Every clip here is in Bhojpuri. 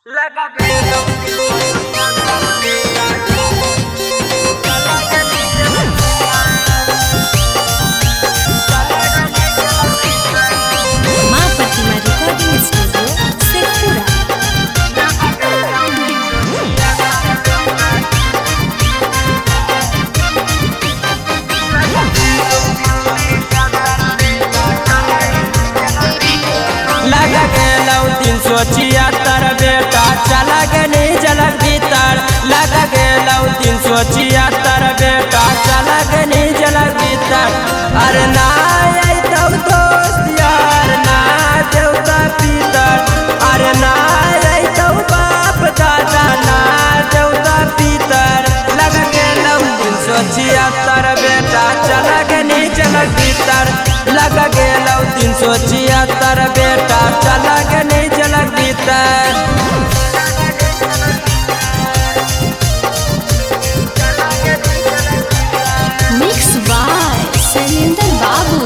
लगा के माँ प्रतिमा रिकॉर्डिंग स्टूडियो शेखपुरा। लगा के 376 बेटा चला के नहीं झलक भीतर। लगा के 376 बेटा चला के नहीं झलक भीतर। अरे ना तो दोस्त यार ना देवता पीतर। अरे ना तो बाप दादा ना देवता पीतर। लगा के 376 बेटा चला के नहीं झलक भीतर। लगा के 376 बेटा चला के नहीं झलक भीतर। मिक्स बाय शैलेंद्र बाबू।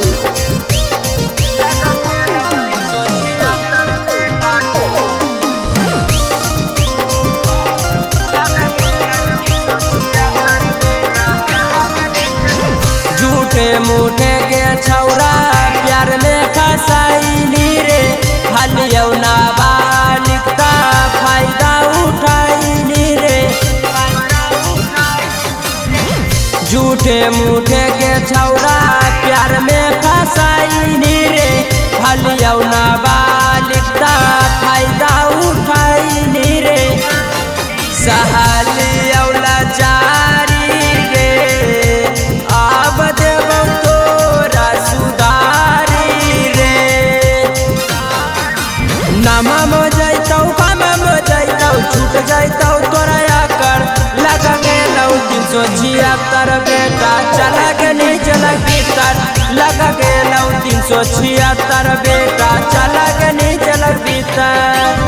झूठे मूठे के छौरा प्यार में फसाइली रे। हलियौ ना बालिकता फायदा उठाइली रे। झूठे मूठे के छौरा प्यार में फसाइली रे। हलियौ ना बालिकता फायदा उठाइली रे। सहलियौ लाचारी रे अब देबौ तोरा सुधारी रे। नामा मो जैतौ कामा मो जैतौ छूट जैतौ तोरा आकर। लगा के 376 बेटा चला के नहीं झलक भीतर। लगा के 376 बेटा चला के नहीं झलक भीतर।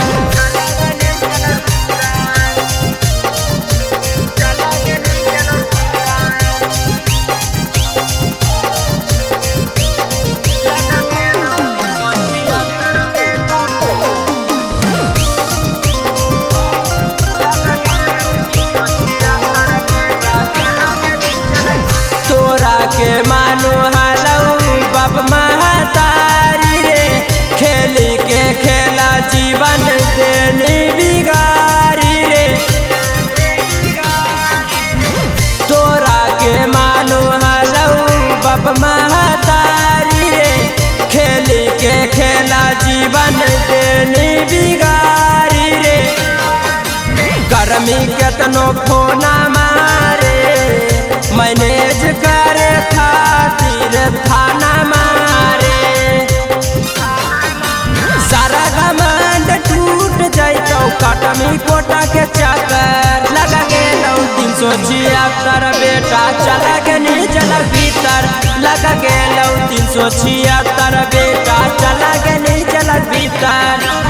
तोरा के मानो हालौ बाप महतारी रे। खेली के खेला जीवन देनी बिगारी रे। तोरा के मानो हालौ बाप महतारी रे। खेली के खेला जीवन देनी बिगारी रे। गर्मी केतनो फोना मारे मैनेज करे खातिर थाना मारे। सारा घमंड टूट जैतौ कटमी कोटा के चक्कर। लगा के 376 बेटा चला के नहीं झलक भीतर। लगा के 376 बेटा चला के नहीं झलक भीतर।